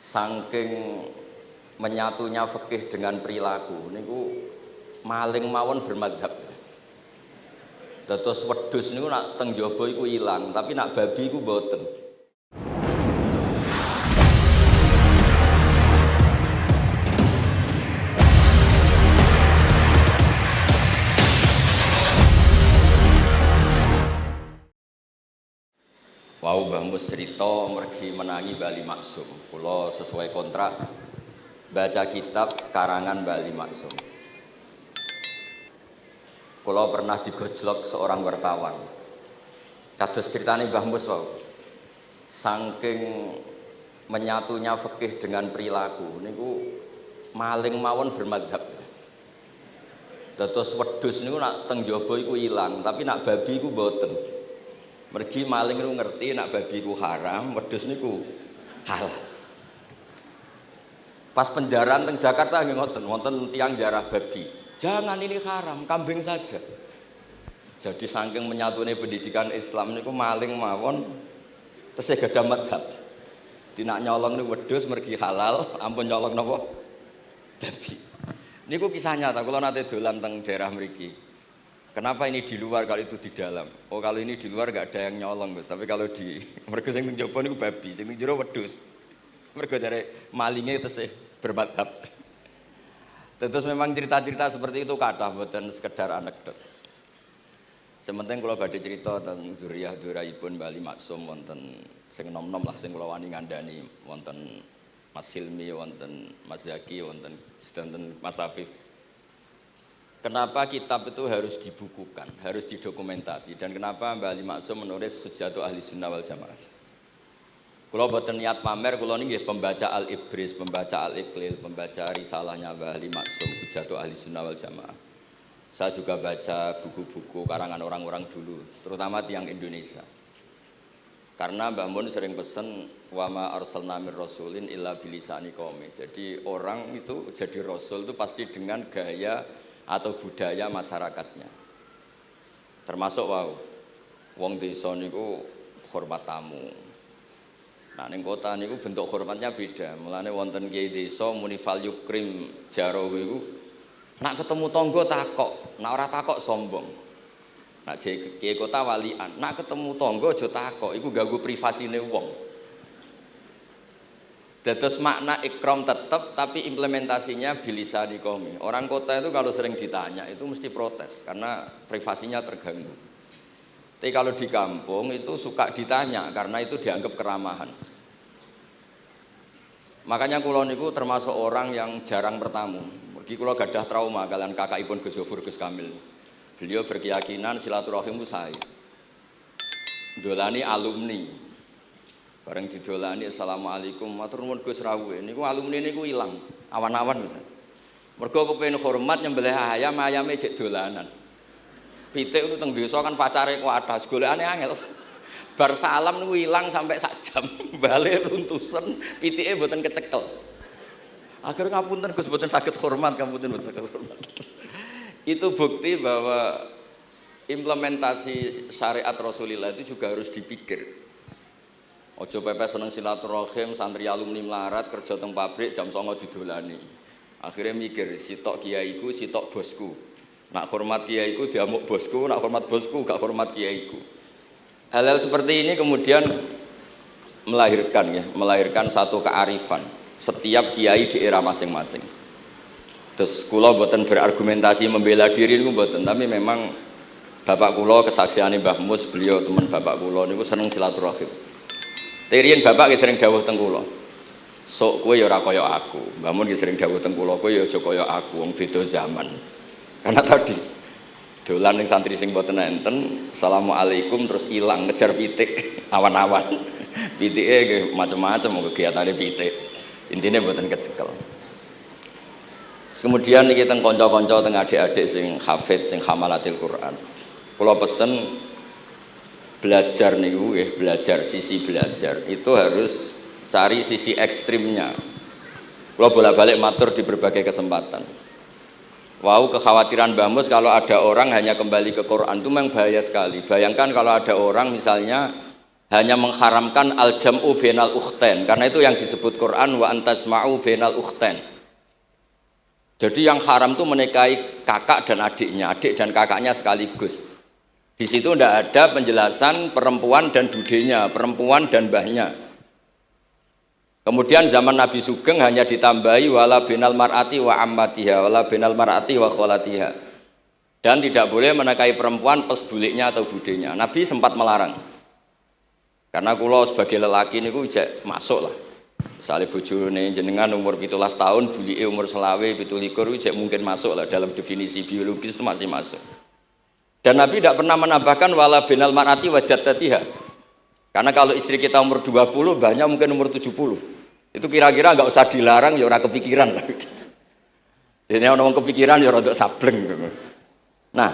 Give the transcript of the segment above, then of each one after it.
Saking menyatunya fikih dengan perilaku niku maling mawon bermadhab. Dados wedhus niku nak teng jaba iku ilang, tapi nak babi iku mboten. Wau Mbah Mus cerita mergi menangi Bali Maksum. Kula sesuai kontrak baca kitab karangan Bali Maksum. Kula pernah digojlok seorang wartawan. Kados ceritane Mbah Mus wau. Saking menyatunya fikih dengan perilaku niku maling mawon bermadhab. Dados wedhus niku nak teng jaba iku ilang, tapi nak babi iku mboten. Mergi maling niku ngerti nak babi ku haram, wedhus niku halal. Pas penjaraan teng Jakarta nggih ngoten, wonten tiyang jarah babi. Jangan ini haram, kambing saja. Jadi saking menyatune pendidikan Islam niku maling mawon tesih gadah madhab. Dinak nyolong niku wedhus mergi halal, ampun nyolong napa? Babi. Niku kisah nyata, kula nate dolan teng daerah mriki. Kenapa ini di luar kalau itu di dalam? Oh kalau ini di luar gak ada yang nyolong Gus, tapi kalau di mereka sing ning jaba niku babi, sing ning jero wedhus. Mergo jare malinge tesih bermadhab. Terus memang cerita-cerita seperti itu kathah mboten sekedar anekdot. Sementing kula badhe cerita tentang dzurriyyah-dzurriyyahipun Bali Maksum wonten sing nom-nom lah sing kula wani ngandani wonten Mas Hilmi, wonten Mas Zaki, wonten sedanten Mas Afif. Kenapa kitab itu harus dibukukan, harus didokumentasi, dan kenapa Bali Maksum menulis Hujjatu Ahli Sunnah wal Jamaah. Kalau boten niat pamer, kalau ini pembaca Al-Ibris, pembaca Al-Iqlil, pembaca risalahnya Bali Maksum Hujjatu Ahli Sunnah wal Jamaah. Saya juga baca buku-buku karangan orang-orang dulu, terutama tiang Indonesia. Karena Mbah Mun sering pesen wa ma arsalna mir rasulin illa bilisani qaumi. Jadi orang itu jadi rasul itu pasti dengan gaya atau budaya masyarakatnya. Termasuk wau wong desa niku hormat tamu. Nah ning kota niku bentuk hormatnya beda. Mulane wonten kiai desa muni fal yukrim jaro iku nak ketemu tangga takok, nak ora takok sombong. Nak kiai kota walian, nak ketemu tangga aja takok, iku ganggu privasine wong. Dados makna ikram tetap, tapi implementasinya bilisani qaumi. Orang kota itu kalau sering ditanya itu mesti protes karena privasinya terganggu. Tapi kalau di kampung itu suka ditanya karena itu dianggap keramahan. Makanya kula niku termasuk orang yang jarang bertamu. Mergi kula gadah trauma kalian kakakipun Gus Yofur Gus Kamil. Beliau berkeyakinan silaturahim itu sae. Dolani alumni. Bareng didolani assalamualaikum matur nuwun Gus rawuh niku alumni niku ilang awan-awan Gus. Mergo kepengin hormat nyembelih ayam ayame jek dolanan. Pitik itu teng desa kan pacare kuwathah golekane angel. Bar salam niku ilang sampai sak jam. Bale runtusen pitike mboten kecekel. Akhire ngapunten Gus mboten saged hormat, ngapunten mboten saged hormat. Itu bukti bahwa implementasi syariat Rasulullah itu juga harus dipikir. Ojo pepes seneng silaturahim, santri alumni melarat kerja teng pabrik jam 09.00 didolani. Akhirnya mikir, sitok kiaiku, sitok bosku. Nak hormat kiaiku diamuk bosku, nak hormat bosku gak hormat kiaiku. Hal-hal seperti ini kemudian melahirkan satu kearifan setiap kiai di era masing-masing. Terus kula mboten berargumentasi membela diri niku mboten, tapi memang bapak kula kesaksiane Mbah Mus, beliau teman bapak kula niku seneng silaturahim. Terian bapak ki sering dawuh teng kula. Sok kowe ya ora kaya aku. Mbah Mun ki sering dawuh teng kula, kowe ya aja kaya aku, wong beda zaman. Karena tadi dolan ning santri sing mboten enten, assalamualaikum terus ilang ngejar pitik awan-awan. Pitike nggih macam-macam kegiatane pitik. Intine mboten kecekel. Kemudian niki teng kanca-kanca teng adik-adik sing hafid sing hamalatil Quran. Kula pesen belajar niku belajar sisi belajar itu harus cari sisi ekstrimnya. Kalau bolak-balik matur di berbagai kesempatan. Wow, kekhawatiran Mbah Mus kalau ada orang hanya kembali ke Quran itu memang bahaya sekali. Bayangkan kalau ada orang misalnya hanya mengharamkan al-jam'u bainal ukhtain, karena itu yang disebut Quran wa antasma'u bainal ukhtain. Jadi yang haram itu menikahi kakak dan adiknya, adik dan kakaknya sekaligus. Di situ tidak ada penjelasan perempuan dan budenya, perempuan dan mbahnya. Kemudian zaman Nabi Sugeng hanya ditambahi wala bainal mar'ati wa ammatiha, wala bainal mar'ati wa kholatiha. Dan tidak boleh menikahi perempuan plus buliknya atau budenya. Nabi sempat melarang. Karena kula sebagai lelaki niku jek masuk lah. Misalnya bojone jenengan umur 17 tahun, bulike umur selawe 17 jek mungkin masuk lah dalam definisi biologis itu masih masuk. Dan Nabi tidak pernah menambahkan wala binal mar'ati wa jaddatiha. Karena kalau istri kita umur 20, banyak mungkin umur 70. Itu kira-kira enggak usah dilarang ya ora kepikiran lah. Jadi orang kepikiran ya rada sableng. Nah,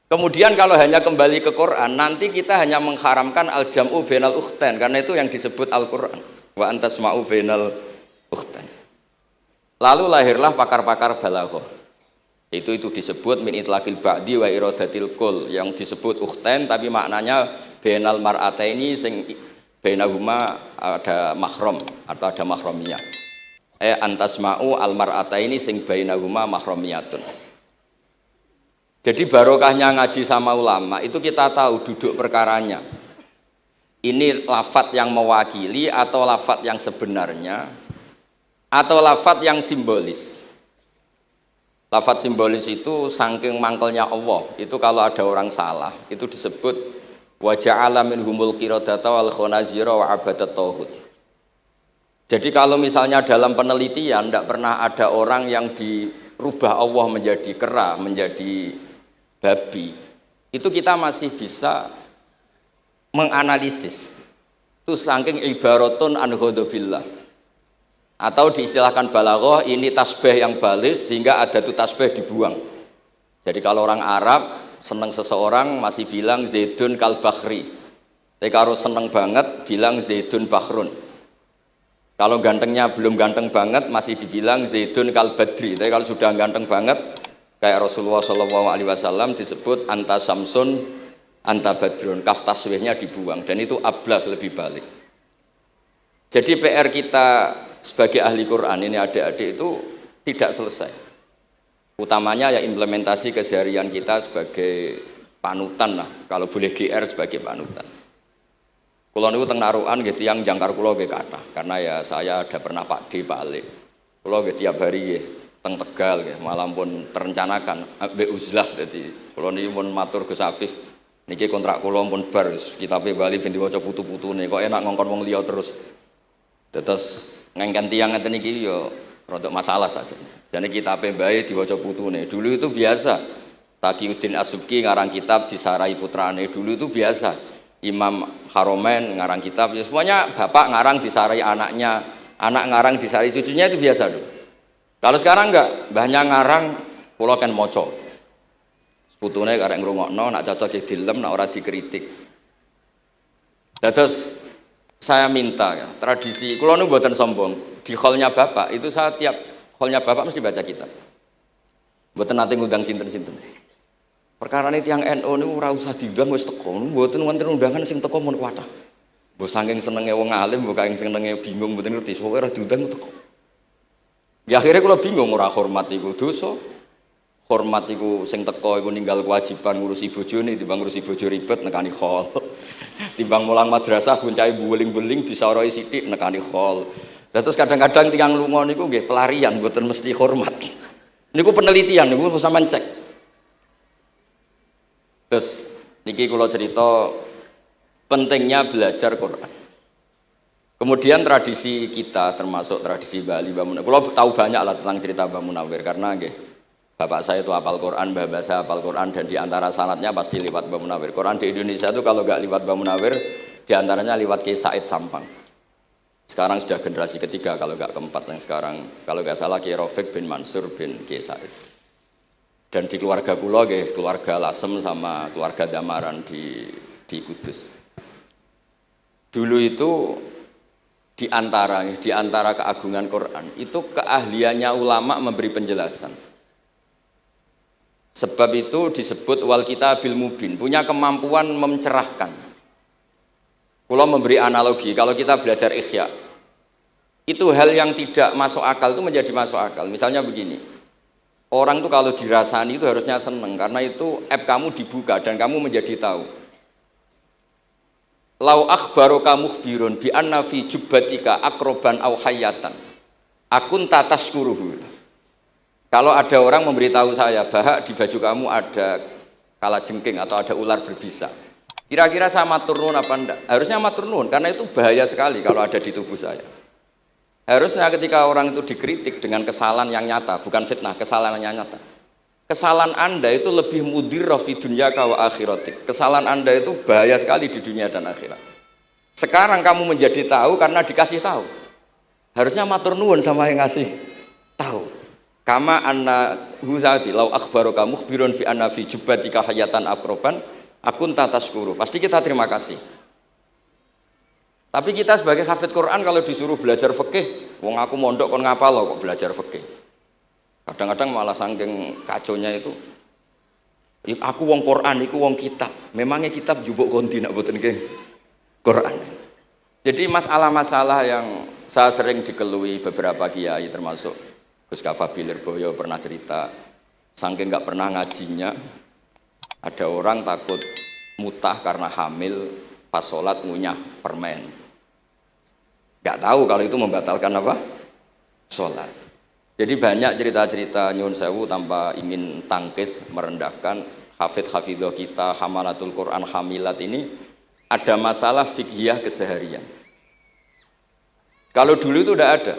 kemudian kalau hanya kembali ke Quran, nanti kita hanya mengharamkan al-jam'u bainal ukhtain, karena itu yang disebut Al-Quran. Wa antasma'u bainal ukhtain. Lalu lahirlah pakar-pakar balaghah. Itu disebut min itlaqil ba'di wa iradatil kul, yang disebut ukhtain tapi maknanya bainal mar'ataini sing bainahuma ada mahram atau ada mahramiyah. Antasma'u al mar'ataini sing bainahuma mahramiyatun. Jadi barokahnya ngaji sama ulama itu kita tahu duduk perkaranya. Ini lafadz yang mewakili atau lafadz yang sebenarnya atau lafadz yang simbolis. Lafadz simbolis itu saking mangkelnya Allah. Itu kalau ada orang salah itu disebut wa ja'ala minhumul qiradata wal khanazira wa abadat tauhid. Jadi kalau misalnya dalam penelitian tidak pernah ada orang yang dirubah Allah menjadi kera, menjadi babi, itu kita masih bisa menganalisis itu saking ibaratun an ghadabillah, atau diistilahkan balaghah ini tasbih yang balik sehingga ada tuh tasbih dibuang. Jadi kalau orang Arab senang seseorang masih bilang Zaidun kal bakhri, tapi kalau senang banget bilang Zaidun bakhrun. Kalau gantengnya belum ganteng banget masih dibilang Zaidun kal badri, tapi kalau sudah ganteng banget kayak Rasulullah SAW disebut anta samsun anta badrun, kaf taswihnya dibuang, dan itu ablagh lebih balik. Jadi PR kita sebagai ahli Quran ini adik-adik itu tidak selesai. Utamanya ya implementasi keseharian kita sebagai panutan lah, kalau boleh GR sebagai panutan. Kulo niku teng Narukan nggih tiyang jangkar kulo nggih kathah, karena ya saya ada pernah Pak D Pak Ale. Kulo nggih tiap hari nggih teng Tegal ya, malah pun terencanakan ambek uzlah. Dadi kula niki pun matur Gus Afif niki kontrak kula pun bar kitabe Bali ben diwaca putu-putune kok enak ngongkon wong liya terus. Terus ngengken tiyang ngeten iki ya rodok masalah saja. Jane kitabe bae diwaca putune. Dulu itu biasa. Taqiyuddin As-Subki ngarang kitab disarai putrane. Dulu itu biasa. Imam Haromen ngarang kitab, ya semuanya bapak ngarang disarai anaknya, anak ngarang disarai cucunya, itu biasa dulu. Kalau sekarang enggak, mbahnya ngarang, kula kan maca. Putune karek ngrungokno, nak cocok dilem, nak ora dikritik. Terus saya minta ya, tradisi kula nu mboten sombong, di hallnya bapak itu saya tiap hallnya bapak mesti baca kitab. Mboten nate ngundang sinten-sinten. Perkara ini tiang NU niku ora usah diundang wis teko, mboten wonten undangan sing teko mun kuwatah. Mbok saking senenge wong alim, mbok saking senenge bingung mboten ngerti, pokoke ora diundang teko. Ya akhirnya kalau bingung, ora hormat iku dosa. Hormat iku sing teko iku ninggal kewajiban ngurusi bojone, timbang ngurusi bojo ribet nekani hall. Timbang mulang madrasah buncahe beling-beling bisa ora sithik nekani hall. Terus kadang-kadang tiyang lunga niku nggih pelarian mboten mesti hormat. Niku penelitian niku sampean cek. Terus niki kula cerita pentingnya belajar Quran. Kemudian tradisi kita termasuk tradisi Bali Mbah Munawir. Kalau tahu banyak lah tentang cerita Mbah Munawir karena nggih bapak saya itu hafal Quran, mbah saya hafal Quran, dan diantara sanadnya pasti lewat Mbah Munawir. Quran di Indonesia itu kalau nggak lewat Mbah Munawir, diantaranya lewat Kiai Said Sampang. Sekarang sudah generasi ketiga kalau nggak keempat yang sekarang, kalau nggak salah Kiai Rafiq bin Mansur bin Kiai Said. Dan di keluarga kula nggih, keluarga Lasem sama keluarga Damaran di Kudus. Dulu itu di antara keagungan Quran itu keahliannya ulama memberi penjelasan. Sebab itu disebut wal kitabil mubin, punya kemampuan mencerahkan. Kula memberi analogi, kalau kita belajar Ihya, itu hal yang tidak masuk akal itu menjadi masuk akal. Misalnya begini, orang itu kalau dirasani itu harusnya seneng, karena itu app kamu dibuka dan kamu menjadi tahu. Lau akhbaroka mukhbirun bi anna fi jubbatika akroban aw hayatan akun tataskuruhu. Kalau ada orang memberitahu saya bahwa di baju kamu ada kalajengking atau ada ular berbisa, kira-kira saya matur nuwun apa enggak? Harusnya matur nuwun, karena itu bahaya sekali kalau ada di tubuh saya. Harusnya ketika orang itu dikritik dengan kesalahan yang nyata, bukan fitnah, kesalahan yang nyata. Kesalahan Anda itu lebih mudirrah fi dunyaka wa akhiratik. Kesalahan Anda itu bahaya sekali di dunia dan akhirat. Sekarang kamu menjadi tahu karena dikasih tahu. Harusnya matur nuwun sama yang ngasih tahu. Kama anna huzati lau akhbaraka mukhbirun fi anna fi jubbatika hayatan akroban akun tataskuru. Pasti kita terima kasih. Tapi kita sebagai hafid Quran kalau disuruh belajar fikih, wong aku mondok kon ngapal kok belajar fikih. Kadang-kadang malah saking kaconya itu, aku wong Quran, iku wong kitab. Memangnya kitab jubuk konti nak boten nggih Quran. Jadi masalah-masalah yang saya sering dikelui beberapa kiai termasuk Gus Kafabi Lirboyo pernah cerita, saking nggak pernah ngajinya, ada orang takut mutah karena hamil pas sholat ngunyah permen. Nggak tahu kalau itu membatalkan apa? Sholat. Jadi banyak cerita-cerita nyun sewu tanpa ingin tangkis merendahkan hafidh-hafidhoh kita, hamalatul Quran, hamilat ini ada masalah fiqhiyah keseharian. Kalau dulu itu udah ada.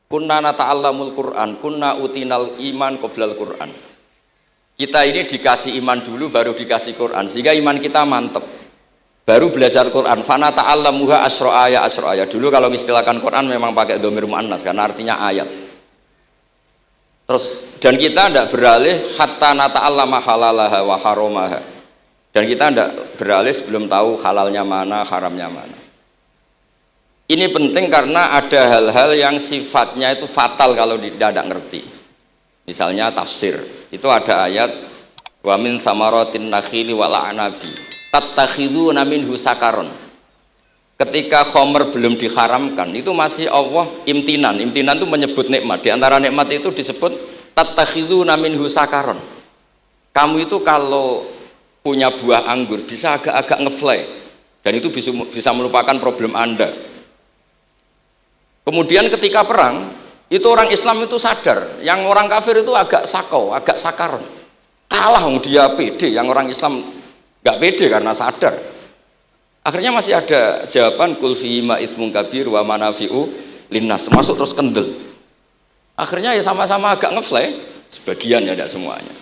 Kunna nata'allamul Quran, kunna utinal iman qoblal Quran. Kita ini dikasih iman dulu baru dikasih Quran, sehingga iman kita mantep. Baru belajar Quran, fana ta'allamuha asro'aya. Dulu kalau istilahkan Quran memang pakai dhamir muannas karena artinya ayat. Terus dan kita tidak beralih hatta nata'allama halalaha wa haromaha. Dan kita tidak beralih sebelum tahu halalnya mana, haramnya mana. Ini penting karena ada hal-hal yang sifatnya itu fatal kalau tidak ngerti. Misalnya tafsir, itu ada ayat wa min thamaratin nakhili wal a'nabi tattakhiduna minhu sakaron. Ketika khomer belum diharamkan, itu masih Allah imtinan. Imtinan itu menyebut nikmat. Di antara nikmat itu disebut tattakhiduna minhu sakaron. Kamu itu kalau punya buah anggur bisa agak-agak ngefly dan itu bisa melupakan problem Anda. Kemudian ketika perang, itu orang Islam itu sadar, yang orang kafir itu agak sakau, agak sakaron. Kalah dia pede, yang orang Islam gak pede karena sadar. Akhirnya masih ada jawaban kul fihi ma itsmun kabir wa manafi'u linnas, termasuk terus kendel. Akhirnya ya sama-sama agak ngefly, sebagian ya tidak semuanya.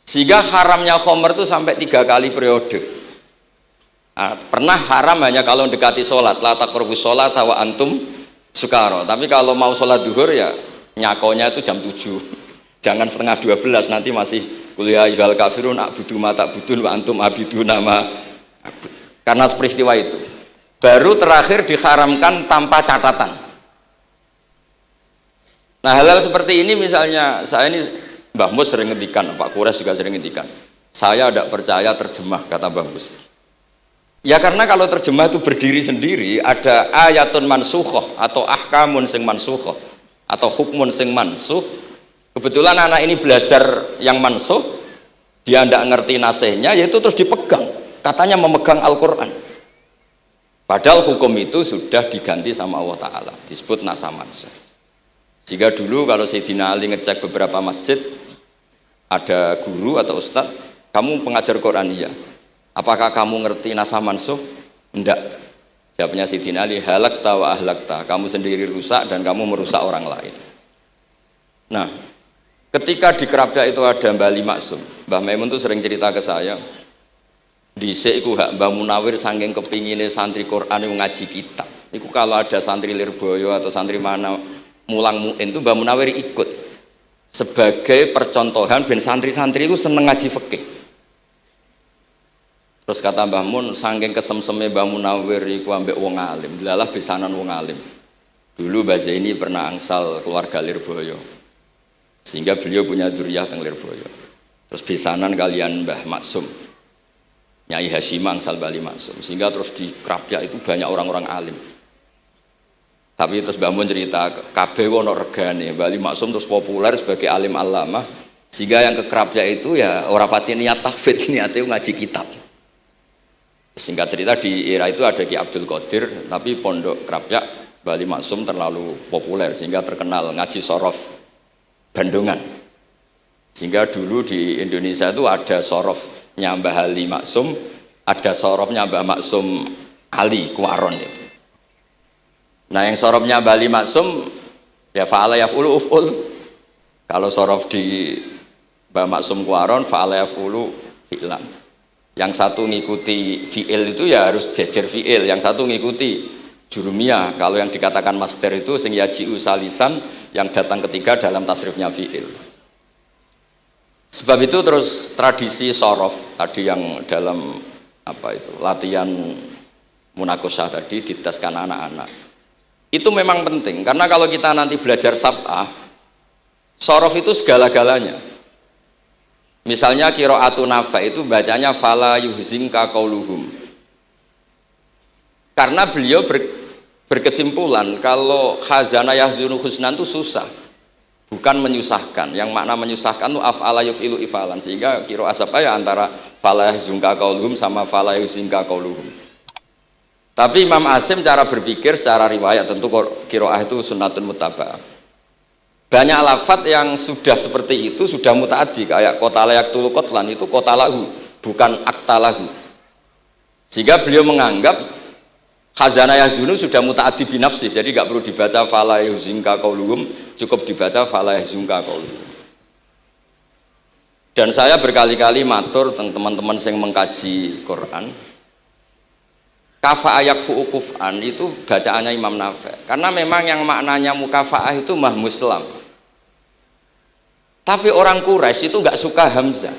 Sehingga haramnya khomer itu sampai 3 kali periode. Nah, pernah haram hanya kalau mendekati sholat, la taqrabus sholat wa antum sukaro. Tapi kalau mau sholat duhur ya nyakonya itu jam 7. Jangan setengah 12, nanti masih kuliah ibal kafirun a'budu ma ta'budun wa antum abidu nama. Karena peristiwa itu baru terakhir diharamkan tanpa catatan. Nah hal-hal seperti ini misalnya saya ini Mbah Mus sering ngendikan, Pak Kures juga sering ngendikan, saya tidak percaya terjemah, kata Mbah Mus. Ya karena kalau terjemah itu berdiri sendiri, ada ayatun mansukhoh atau ahkamun sing mansukhoh atau hukmun sing mansuh. Kebetulan anak ini belajar yang mansuh, dia tidak ngerti nasihnya, yaitu terus dipegang, katanya memegang Al-Quran. Padahal hukum itu sudah diganti sama Allah Ta'ala, disebut nasah mansuh. Sehingga dulu kalau Sayyidina Ali ngecek beberapa masjid, ada guru atau ustadz, kamu pengajar Quran? Iya. Apakah kamu ngerti nasah mansuh? Enggak. Jawabnya Sayyidina Ali, halakta wa ahlakta, kamu sendiri rusak dan kamu merusak orang lain. Nah, ketika di Kerapia itu ada Mbah Ali Maksum, Mbah Maimun tuh sering cerita ke saya, dhisik iku hak Mbah Munawir saking kepingine santri Quran yang ngaji kitab. Iku kalau ada santri Lirboyo atau santri mana mulang muin itu Mbah Munawir ikut sebagai percontohan ben santri-santri itu seneng ngaji fikih. Terus kata Mbah Mun, saking kesemseme Mbah Munawir iku ambek wong alim, delalah besanan wong alim. Dulu Mbah Zaini pernah angsal keluarga Lirboyo, sehingga beliau punya dzurriyyah teng Lirboyo. Terus besanan kalian Mbah Maksum. Nyai Hasyimang Sal Bali Maksum, sehingga terus di Krapyak itu banyak orang-orang alim. Tapi terus Mbah Mun cerita kabeh ono regane, Bali Maksum terus populer sebagai alim alama, sehingga yang ke Krapyak itu ya ora pati niat tahfidz, niate ngaji kitab. Singkat cerita di era itu ada Ki Abdul Qadir, tapi pondok Krapyak Bali Maksum terlalu populer sehingga terkenal ngaji sorof Bandungan. Sehingga dulu di Indonesia itu ada sorofnya Mbah Ali Maksum, ada sorofnya Mbah Maksum Ali Kuaron itu. Nah yang sorofnya Mbah Ali Maksum ya fa'ala yaf'ulu uf'ul. Kalau sorof di Mbah Maksum Kuaron fa'ala yaf'ulu fi'lan. Yang satu ngikuti fi'il itu ya harus jejer fi'il, yang satu ngikuti jurumiyah. Kalau yang dikatakan master itu sing yaji'u salisan, yang datang ketiga dalam tasrifnya fi'il. Sebab itu terus tradisi sorof tadi yang dalam apa itu latihan munakosah tadi diteskan anak-anak itu memang penting, karena kalau kita nanti belajar sab'ah, sorof itu segala-galanya. Misalnya qiraatun Nafi' itu bacanya fala yuhzinka qauluhum, karena beliau berkesimpulan kalau khazana yahzunu husnan itu susah, bukan menyusahkan. Yang makna menyusahkan itu af'ala yuf'ilu ifalan, sehingga qiraat apa ya antara fala yuhzinka qauluhum sama fala yuhzinka qauluhum. Tapi Imam Asim cara berpikir secara riwayat, tentu qiraah itu sunnatun muttaba'ah. Banyak lafadz yang sudah seperti itu sudah mutaaddi, kayak kota layak tulu kotlan itu kota lahu, bukan akta lahu. Sehingga beliau menganggap khazanah yahzunu sudah mutaaddi binafsih, jadi nggak perlu dibaca fala yuhzinka qauluhum, cukup dibaca fala yahzunka qauluhum. Dan saya berkali-kali matur tentang teman-teman yang mengkaji Quran, kafa'ah yakfu'u kuf'an itu bacaannya Imam Nafi', karena memang yang maknanya mukafa'ah itu mahmuslam. Tapi orang Quraisy itu nggak suka hamzah,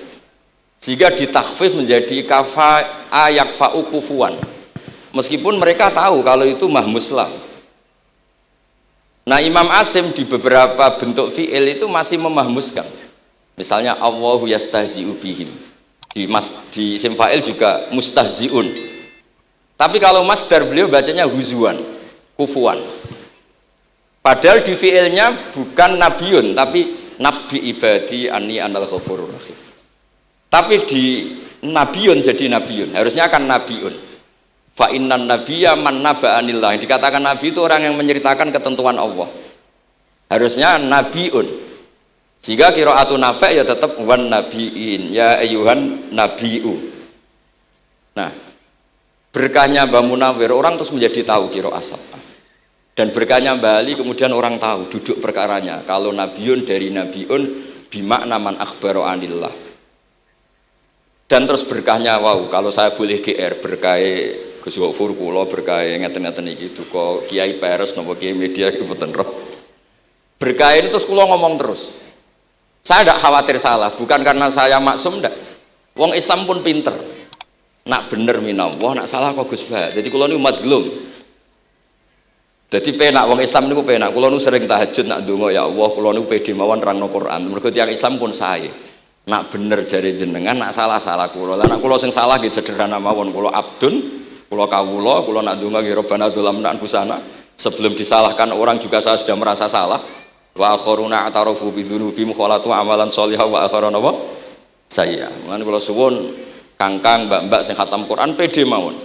sehingga ditakhfif menjadi kafa'ah yakfa'u kufuan, meskipun mereka tahu kalau itu mahmuslam. Nah Imam Asim di beberapa bentuk fi'il itu masih memahmuskan, misalnya Allahu yastahzi'u bihim, di isim fa'il juga mustahzi'un. Tapi kalau masdar beliau bacanya huzuan, kufuan. Padahal di fi'ilnya bukan nabiun, tapi nabi ibadi anni anal ghafurur rahim. Tapi di nabiun jadi nabiun, harusnya kan nabiun. Fa innan nabiyya man naba'anillah. Dikatakan nabi itu orang yang menceritakan ketentuan Allah. Harusnya nabiun. Sehingga qiraatun Nafi' ya tetap wan nabiin, ya ayyuhan nabiu. Nah, berkahnya Mbah Munawir orang terus menjadi tahu qiraat sab'ah. Dan berkahnya Mbah Ali kemudian orang tahu duduk perkaranya kalau nabiun dari nabiun bimakna man akhbaro anillah. Dan terus berkahnya wow, kalau saya boleh GR berkah Gus Gofur kula berkah ngeten-ngeten iki duka Kiai Peres napa Kiai media iki mboten roh. Berkah ini terus kula ngomong terus. Saya tidak khawatir salah, bukan karena saya maksum ndak. Wong Islam pun pinter. Nak bener minallah, nak salah kok Gus Bah. Jadi kula niku madlum. Jadi penak wong Islam niku penak. Kula nu sering tahajud nak ndonga ya Allah, kula niku pede mawon nerangno Quran. Mergo tiyang Islam pun sae. Nak bener jare jenengan, nak salah kula. Lah nak kula sing salah nggih sederhana mawon, kula abdun, kula kawula, kula nak ndonga nggih Rabbana dzalamna anfusana. Sebelum disalahkan orang juga saya sudah merasa salah. Wa akharuna atarafu bi dzunubihim khalatu amalan sholihan wa akharuna wa sayya. Mulane kula suwun kangkang mbak-mbak sing khatam Quran pede mawon.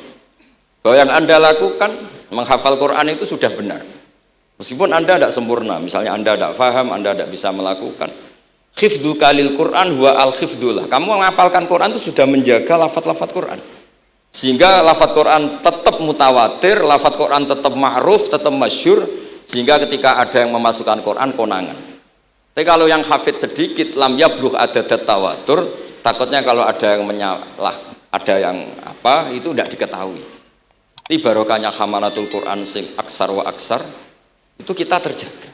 Bahwa yang Anda lakukan menghafal Quran itu sudah benar, meskipun Anda tidak sempurna, misalnya Anda tidak faham, Anda tidak bisa melakukan. Hifdzu kalil Quran huwa al hifdzullah. Kamu menghafalkan Quran itu sudah menjaga lafaz-lafaz Quran, sehingga lafaz Quran tetap mutawatir, lafaz Quran tetap ma'ruf, tetap masyhur, sehingga ketika ada yang memasukkan Quran konangan. Tapi kalau yang hafid sedikit, lam yablugh adadat tawatur, takutnya kalau ada yang menyalah, ada yang apa itu tidak diketahui. Barokahnya hamalatul Quran sing aksar wa aksar itu kita terjaga.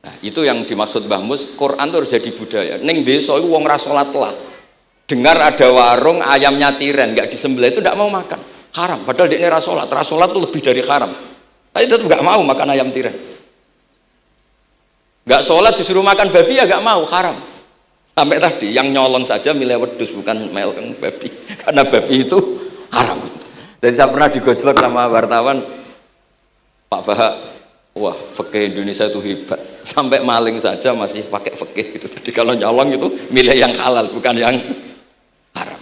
Nah itu yang dimaksud Mbah Mus, Quran itu harus jadi budaya. Ning desa itu wong ra salat lah, dengar ada warung ayamnya tiren nggak disembelih itu tidak mau makan, haram. Padahal dia ra salat itu lebih dari haram, tapi tetap nggak mau makan ayam tiren. Nggak sholat disuruh makan babi ya nggak mau, haram. Sampai tadi yang nyolong saja milih wedhus bukan meleng babi. Karena babi itu haram. Dan saya pernah digojlok sama wartawan, Pak Bahak, wah fikih Indonesia itu hebat, sampai maling saja masih pakai fikih gitu. Jadi kalau nyolong itu milih yang halal bukan yang haram.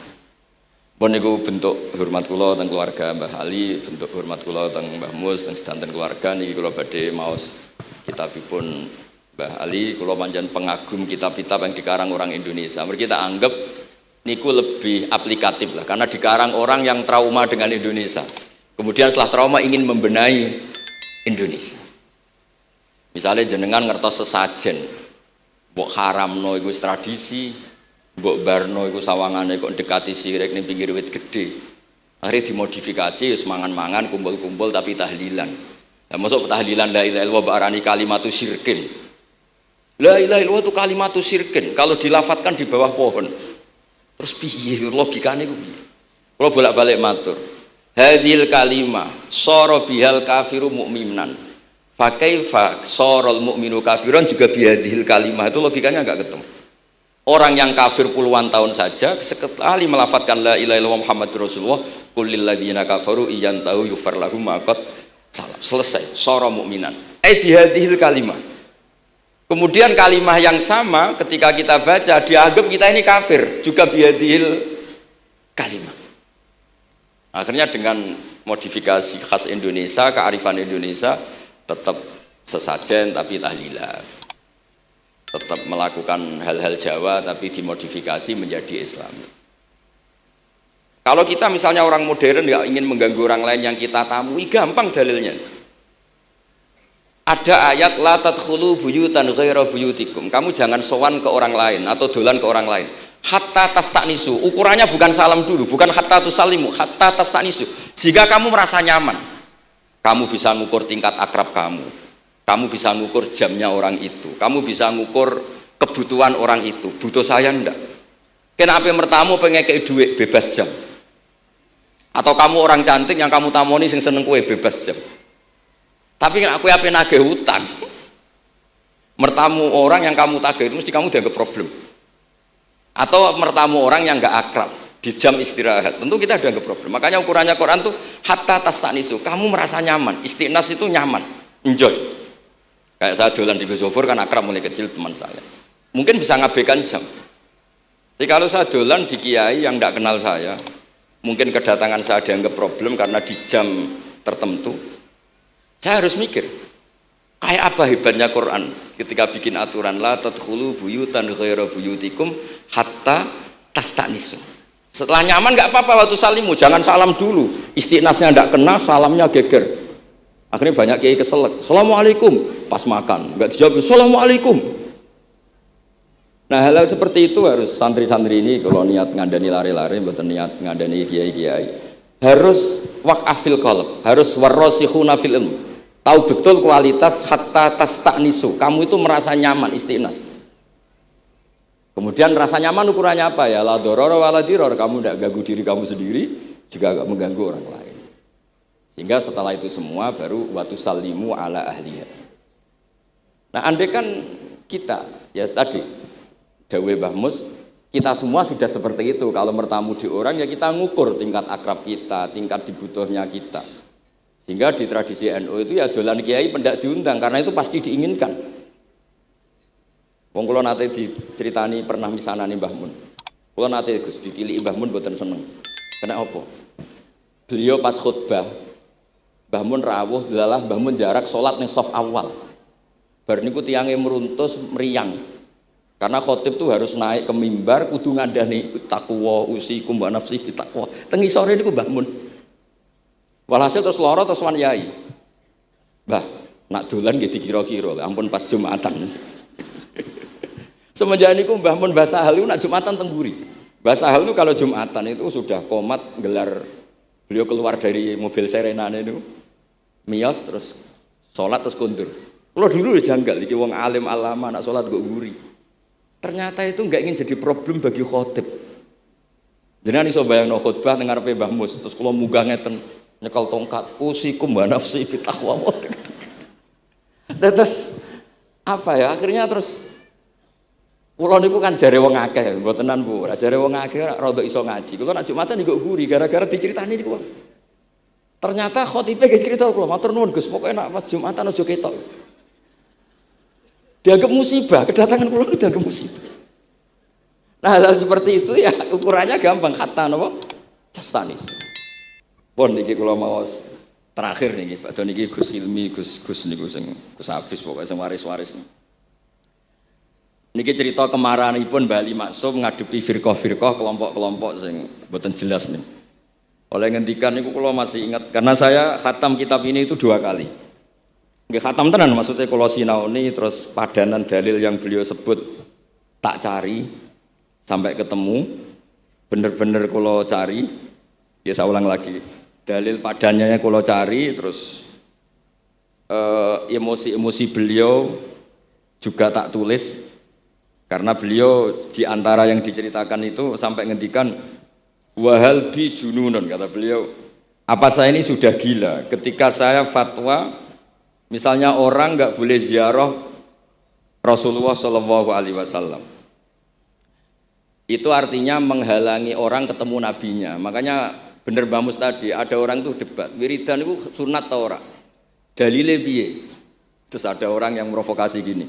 Bon niku bentuk hormat kula teng keluarga Mbah Ali, bentuk hormat kula teng Mbah Mus teng sedanten keluarga niki kula badhe maos kitabipun Mbah Ali. Kula pancen pengagum kitab-kitab yang dikarang orang Indonesia. Mereka kita anggap niku lebih aplikatif lah karena dikarang orang yang trauma dengan Indonesia. Kemudian setelah trauma ingin membenahi Indonesia. Misalnya jenengan ngertos sesajen, mbok haramno iku tradisi, mbok barno iku sawangane kok dekati sirik ning pinggir wit gede. Akhirnya dimodifikasi wis mangan-mangan kumpul-kumpul tapi tahlilan. Lah masuk tahlilan la ilaha illallah barani kalimatu syirkin. La ilaha illallah itu kalimatu syirkin kalau dilafatkan di bawah pohon. Terus piye logikane ku piye? Kalau bolak-balik matur. Hadil kalimah soro bihal kafiru mu'minan fakaifa sorol mu'minu kafiron juga bihadil kalimah. Itu logikanya enggak ketemu. Orang yang kafir puluhan tahun saja sekali melafatkan la ilaha illallah Muhammadur Rasulullah qul lil ladzina kafaru iyantahu yufar lahum maqad salam. Selesai soro mu'minan bihadil kalimah. Kemudian kalimah yang sama ketika kita baca dianggap kita ini kafir juga bihadil kalimah. Akhirnya dengan modifikasi khas Indonesia, kearifan Indonesia tetap sesajen tapi tahlilan. Tetap melakukan hal-hal Jawa tapi dimodifikasi menjadi Islam. Kalau kita misalnya orang modern nggak ingin mengganggu orang lain yang kita tamui, gampang dalilnya. Ada ayat la tadkhulu buyutan ghaira buyutikum. Kamu jangan sowan ke orang lain atau dolan ke orang lain. Hatta tastanisu, ukurannya bukan salam dulu, bukan hatta tusalimu, hatta tastanisu. Jika kamu merasa nyaman, kamu bisa ngukur tingkat akrab kamu, kamu bisa ngukur jamnya orang itu, kamu bisa ngukur kebutuhan orang itu. Butuh saya ndak? Kenapa mertamu pengen kayak duit bebas jam? Atau kamu orang cantik yang kamu tamoni sing seneng kue bebas jam? Tapi aku apa nagih hutang? Mertamu orang yang kamu tagih itu mesti kamu dianggap problem. Atau mertamu orang yang nggak akrab di jam istirahat, tentu kita ada nggak problem. Makanya ukurannya Quran tuh hatta tastanisu, kamu merasa nyaman. Istiqnas itu nyaman, enjoy. Kayak saya dolan di Gosofur kan akrab mulai kecil teman saya, mungkin bisa ngabaikan jam. Jadi kalau saya dolan di kiai yang nggak kenal saya, mungkin kedatangan saya dianggap problem karena di jam tertentu. Saya harus mikir kayak apa hebatnya Quran ketika bikin aturan la tadkhulu buyutan ghaira buyutikum hatta tastanisu. Setelah nyaman nggak apa-apa waktu salimu, jangan salam dulu. Istiqnasnya nggak kena, salamnya geger. Akhirnya banyak kiai keselak. Assalamualaikum pas makan, nggak dijawab. Assalamualaikum. Nah hal-hal seperti itu harus santri-santri ini kalau niat ngandani lari-lari, bukan niat ngandani kiai-kiai, harus waqafil qalb, harus warrasikhuna fil ilm. Tahu betul kualitas hatta tastanisu. Kamu itu merasa nyaman istiqnas. Kemudian rasa nyaman ukurannya apa ya? La dororo wala diror. Kamu tidak ganggu diri kamu sendiri, juga gak mengganggu orang lain. Sehingga setelah itu semua baru watu salimu ala ahliya. Nah, andai kan kita ya tadi Dawe Mbah Mus, kita semua sudah seperti itu. Kalau bertamu di orang ya kita ngukur tingkat akrab kita, tingkat dibutuhnya kita. Sehingga di tradisi NU itu ya dolan kiai pendak diundang karena itu pasti diinginkan. Wong kula nate diceritani pernah misanani Mbah Mun. Kula nate Gus ditiliki Mbah Mun mboten seneng. Kena apa? Beliau pas khutbah Mbah Mun rawuh delalah Mbah Mun jarak salat ning saf awal. Bar niku tiyange meruntus meriang. Karena khotib tuh harus naik ke mimbar kudu ngandani takwa usikum wa nafsi takwa. Teng isore niku Mbah Mun. Walhasil terus loro terus wan yai. Mbah, nak dolan nggih dikira-kira, ampun pas Jumatan. Semenjak niku Mbah Mun Mbah Sahal itu nak Jumatan tengguri. Mbah Sahal itu kalau Jumatan itu sudah komat gelar, beliau keluar dari mobil serenane itu miyos terus sholat terus kundur. Kalau dulu janggal iki wong alim alama nak sholat kok guri. Ternyata itu enggak ingin jadi problem bagi khotib. Jenengan iso bayangno khutbah ning ngarepe Mbah Mus terus kula munggah ngeten nyekel tongkat usikum wa nafsi fi taqwa. Terus apa ya akhirnya terus Kula niku kan jare wong akeh, mboten tenan Bu. Jare wong akeh rada iso ngaji. Kula nek Jumatan niku guri gara-gara diceritani niku. Ternyata khotibe ge cerita kula, matur nuwun Gus, pokoke nek pas Jumatan aja ketok. Dianggap musibah, kedatangan kula dianggap musibah. Nah, hal seperti itu ya ukurannya gampang, kata napa? Tastanis. Pun niki kula maos terakhir niki, padha niki Gus Ilmi, Gus niku sing Gus Hafiz pokoke sing waris-waris niki. Niki cerita kemarahanipun Bali Maksum ngadepi firqah-firqah kelompok-kelompok sing mboten jelas nih. Oleh ngendikan niku kula masih ingat karena saya khatam kitab ini itu 2 kali. Nggih khatam tenan maksudnya kula sinaoni terus padanan dalil yang beliau sebut tak cari sampai ketemu bener-bener kula cari. Ya saya ulang lagi. Dalil padannya kula cari terus emosi-emosi beliau juga tak tulis. Karena beliau di antara yang diceritakan itu sampai ngendikan wahal bi jununun, kata beliau, apa saya ini sudah gila ketika saya fatwa misalnya orang nggak boleh ziarah Rasulullah Shallallahu Alaihi Wasallam. Itu artinya menghalangi orang ketemu nabinya. Makanya bener Mbah Mus tadi ada orang tuh debat wiridan itu sunat atau ora, dalile piye. Terus ada orang yang provokasi gini,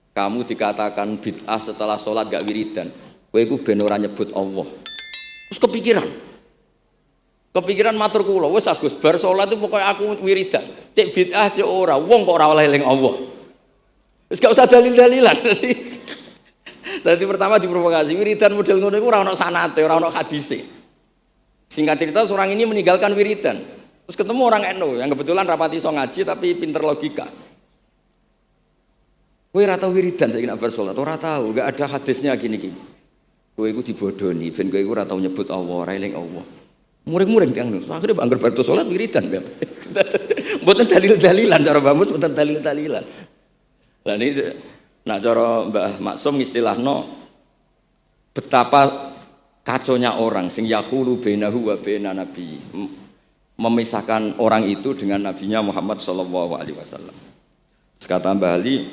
kamu dikatakan bid'ah setelah sholat gak wiridan, kowe iku ben ora nyebut Allah. Terus kepikiran matur kula, wis Agus bar sholat itu pokoknya aku wiridan. Cek bid'ah cek ora, wong kok ora oleh eling Allah. Wis gak usah dalil-dalilan. Dadi pertama diprovokasi, wiridan model ngono iku ora ono sanate, ora ono hadise. Singkat cerita orang ini meninggalkan wiridan. Terus ketemu orang NU yang kebetulan rapati iso ngaji tapi pinter logika. Kowe ora tau wiridan saiki nek bar salat, ora tau, enggak ada hadisnya gini-gini. Kowe iku dibodoni, ben kowe iku ora tau nyebut Allah, ora eling Allah. Muring-muring tiyang niku. Akhire anggere bar salat wiridan. Mboten dalil-dalilan cara Mbah Mus, mboten dalil-dalilan. Lah niki nak cara Mbah Maksum istilahno betapa kaconya orang sing yahulu bainahu wa baina nabi. Memisahkan orang itu dengan nabinya Muhammad sallallahu alaihi wasallam. Kata Mbah Ali,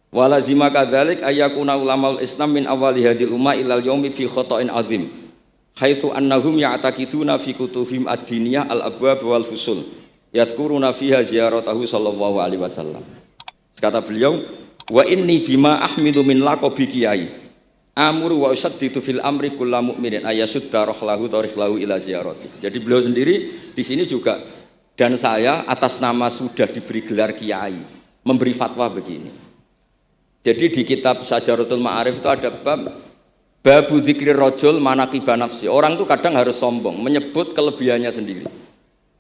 wala zima kadzalik ayyakuna ulamaul Islam min awali hadil umma ilal yaumi fi khata'in azim haitsu annahum ya'taqiduna fi kutubihim ad-diniyah al-abwab wal fusul yadhkuruna fiha ziyaratahu sallallahu alaihi wasallam. Kata beliau, wa inni bima ahmidu min laqabi kiai amuru wa usaddidu fil amri kullu mu'minin ayasudda rahlahu tariklahu ila ziyarati. Jadi beliau sendiri di sini juga dan saya atas nama sudah diberi gelar kiai memberi fatwa begini. Jadi di kitab Syajaratul Ma'arif itu ada babu dzikri rajul manaqiba nafsi. Orang itu kadang harus sombong, menyebut kelebihannya sendiri.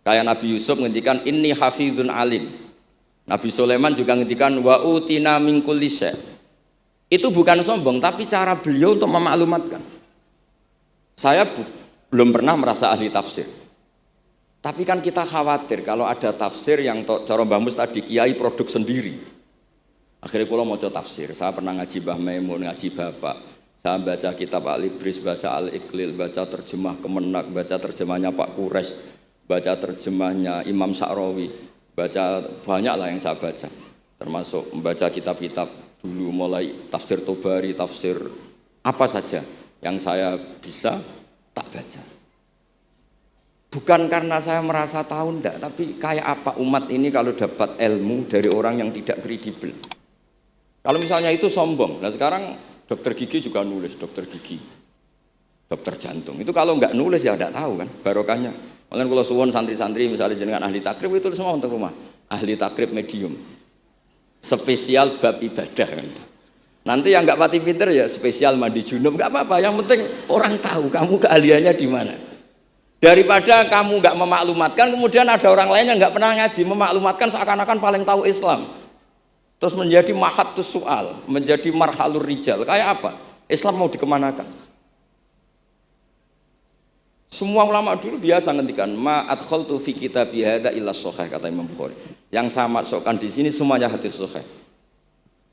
Kayak Nabi Yusuf ngendikan inni hafizun alim. Nabi Sulaiman juga ngendikan wa utina min kulli syai'. Itu bukan sombong, tapi cara beliau untuk memaklumatkan. Saya belum pernah merasa ahli tafsir. Tapi kan kita khawatir kalau ada tafsir yang cara Mbah Mus tadi kiai produk sendiri. Akhirnya kalau mau coba tafsir, saya pernah ngaji Mbah Maimun, ngaji Bapak, saya baca kitab Al-Ibris, baca Al-Iqlil, baca terjemah Kemenak, baca terjemahnya Pak Kures, baca terjemahnya Imam Sa'rawi, baca banyak lah yang saya baca, termasuk membaca kitab-kitab dulu mulai tafsir Tobari, tafsir apa saja yang saya bisa tak baca. Bukan karena saya merasa tahu enggak, tapi kayak apa umat ini kalau dapat ilmu dari orang yang tidak kredibel. Kalau misalnya itu sombong, nah sekarang dokter gigi juga nulis, dokter gigi, dokter jantung. Itu kalau nggak nulis ya nggak tahu kan barokahnya. Makanya kalau suwon santri-santri misalnya jenengan ahli takrib itu semua untuk rumah, ahli takrib medium, spesial bab ibadah kan. Nanti yang nggak pati pinter ya spesial mandi junub, nggak apa-apa. Yang penting orang tahu kamu keahliannya di mana. Daripada kamu nggak memaklumatkan, kemudian ada orang lain yang nggak pernah ngaji memaklumatkan seakan-akan paling tahu Islam. Terus menjadi mahatus soal, menjadi marhalur rijal. Kayak apa? Islam mau dikemanakan? Semua ulama dulu biasa ngendikan ma adkhaltu fi kitabi hadza illa shahih, kata Imam Bukhari. Yang saya masukkan di sini semuanya hadis sahih.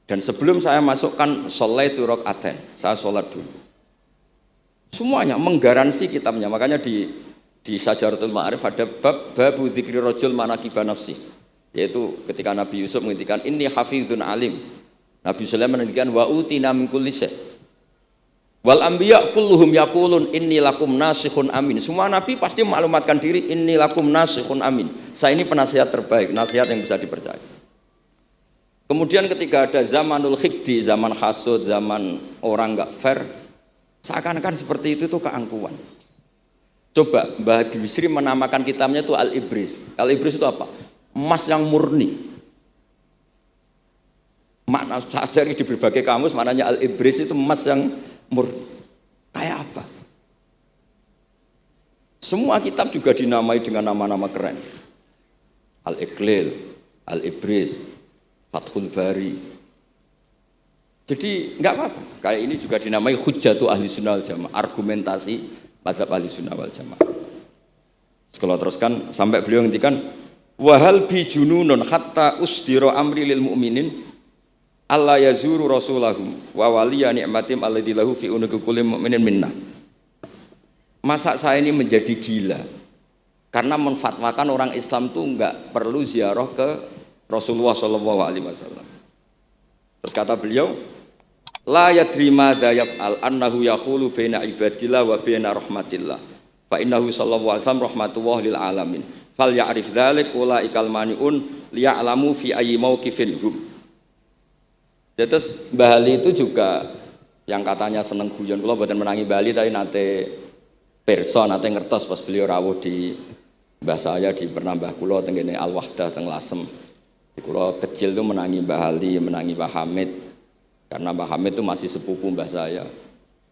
Dan sebelum saya masukkan sholaitu rakaatain, saya sholat dulu. Semuanya menggaransi kitabnya. Makanya di Syajaratul Ma'arif ada babu dzikri rajul manaqiba nafsi. Yaitu ketika Nabi Yusuf menghentikan ini hafizun alim. Nabi Sulaiman menghentikan wa utina min kulli syai. Wal anbiya kulluhum yaqulun inni lakum nasikhun amin. Semua nabi pasti maklumatkan diri inni lakum nasikhun amin. Saya ini penasihat terbaik, nasihat yang bisa dipercaya. Kemudian ketika ada zamanul khiddi, zaman hasud, zaman orang enggak fair, seakan-akan seperti itu tuh keangkuhan. Coba Mbah Bisri menamakan kitabnya itu Al-Ibris. Al-Ibris itu apa? Emas yang murni. Makna saya cari di berbagai kamus maknanya Al-Ibris itu emas yang murni. Kayak apa? Semua kitab juga dinamai dengan nama-nama keren. Al-Iqlil, Al-Ibris, Fathul Bari. Jadi enggak apa-apa. Kayak ini juga dinamai Hujjatu Ahli Sunnah wal Jamaah, argumentasi mazhab Ahli Sunnah wal Jamaah. Kalau teruskan sampai beliau ngendikan wahal bi jununun hatta usdiro amri lil mu'minin Allah yazuru rasulahum wa waliya ni'matim alladzi lahu fi unuqi kulli mu'minin minna. Masa saya ini menjadi gila karena menfatwakan orang Islam tuh enggak perlu ziarah ke Rasulullah sallallahu alaihi wasallam. Terus kata beliau, la yadri madza yaf'al annahu yaqulu baina ibadillah wa baina rahmatillah. Fa innahu sallallahu alaihi wasallam rahmatullah lil alamin. Fal ya'rif dzalik ulaikal maniun liya'lamu fi ayyi mauqifin hum. Terus Mbah Ali itu juga yang katanya seneng guyon, kula mboten menangi Mbah Ali tapi nate pirsa nate ngertos pas beliau rawuh di mbah saya di Pernambah kula teng kene Al Wahdah teng Lasem. Di kula kecil itu menangi Mbah Ali, menangi Mbah Hamid. Karena Mbah Hamid itu masih sepupu mbah saya.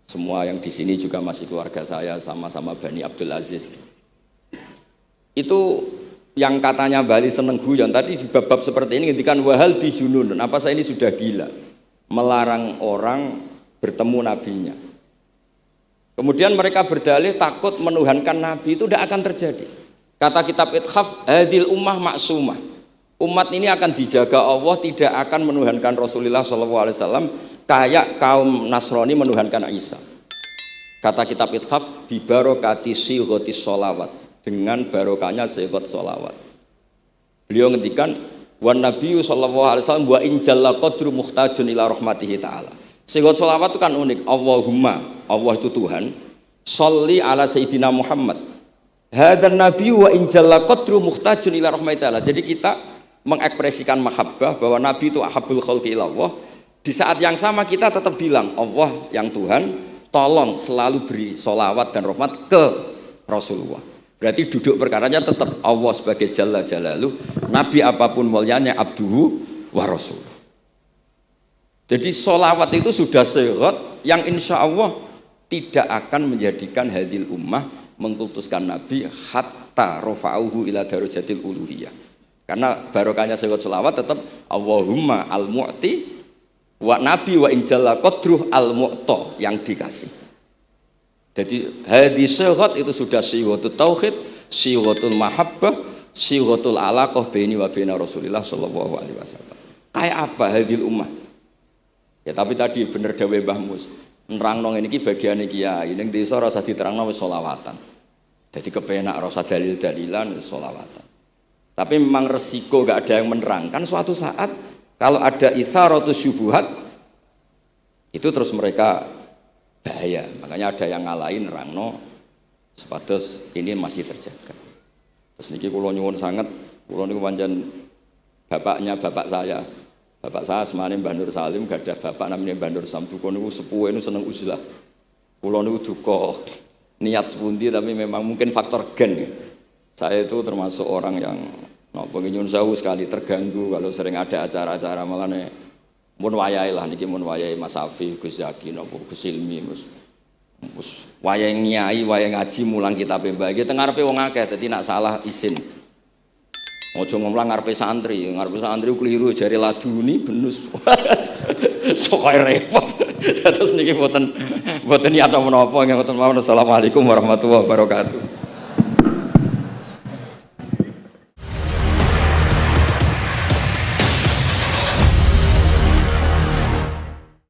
Semua yang di sini juga masih keluarga saya, sama-sama Bani Abdul Aziz. Itu yang katanya Bali seneng guyon tadi di bab-bab seperti ini ngendikan wahal bijunun. Apa saya ini sudah gila melarang orang bertemu nabinya. Kemudian mereka berdalih takut menuhankan nabi itu tidak akan terjadi. Kata kitab Ithaf hadil ummah maksumah. Umat ini akan dijaga Allah, tidak akan menuhankan Rasulullah SAW kayak kaum Nasrani menuhankan Isa. Kata kitab Ithaf bibarokati sighotis sholawat, dengan barokahnya sigot sholawat. Beliau ngendikan wan nabiyyu sallallahu alaihi wasallam wa in jalla qadru muhtajun ila rahmatihi ta'ala. Sigot sholawat itu kan unik. Allahumma, Allah itu Tuhan, sholli ala sayyidina Muhammad. Hadzal nabiyyu wa in jalla qadru muhtajun ila rahmatihi ta'ala. Jadi kita mengekspresikan mahabbah bahwa nabi itu ahabbul khalqi ila Allah. Di saat yang sama kita tetap bilang Allah yang Tuhan, tolong selalu beri sholawat dan rahmat ke Rasulullah. Berarti duduk perkaranya tetap Allah sebagai Jalla Jalaluh, Nabi apapun mulianya abduhu wa rasuluh. Jadi sholawat itu sudah syirat yang insya Allah tidak akan menjadikan hadil ummah mengkultuskan Nabi hatta rofa'uhu ila darajatil uluhiyah. Karena barokahnya syirat sholawat tetap Allahumma al-mu'ti wa Nabi wa injalla qadruh al-mu'ta yang dikasih. Jadi hadis syirat itu sudah syihatul tauhid, syihatul mahabbah, syihatul alaqah baini wa baina Rasulillah sallallahu alaihi wasallam. Kayak apa hadil ummah? Ya tapi tadi bener dawuh Mbah Mus. Nerangno ngene iki bagiane kiai, ning desa ora usah diterangno wis selawatan. Jadi kepenak ora usah dalil-dalilan wis selawatan. Tapi memang resiko enggak ada yang menerangkan suatu saat kalau ada itsaratus syubhat itu terus mereka bahaya, makanya ada yang ngalahin rangno sepatus ini masih terjaga. Terus niki kula nyuwun sangat, kula niku pancen bapaknya bapak saya. Bapak saya semane Mbah Nur Salim gadah bapak namanya Mbah Nur Sam. Duka niku sepuhe niku seneng uzlah. Kula niku duka niat sepundi tapi memang mungkin faktor gen. Saya itu termasuk orang yang napa nyuwun sewu sekali terganggu kalau sering ada acara-acara malane mun wayahe lah niki mun wayahe Mas Afif, Gus Zaki napa Gus Ilmi mus wayahe nyai, wayahe ngaji mulang kitabe Mbah. Iki teng ngarepe wong akeh dadi nak salah izin. Ojo ngomong ngarepe santri keliru jari laduni benus. Sok repot. Terus niki mboten niat menapa nggih mboten mawon. Assalamualaikum warahmatullahi wabarakatuh.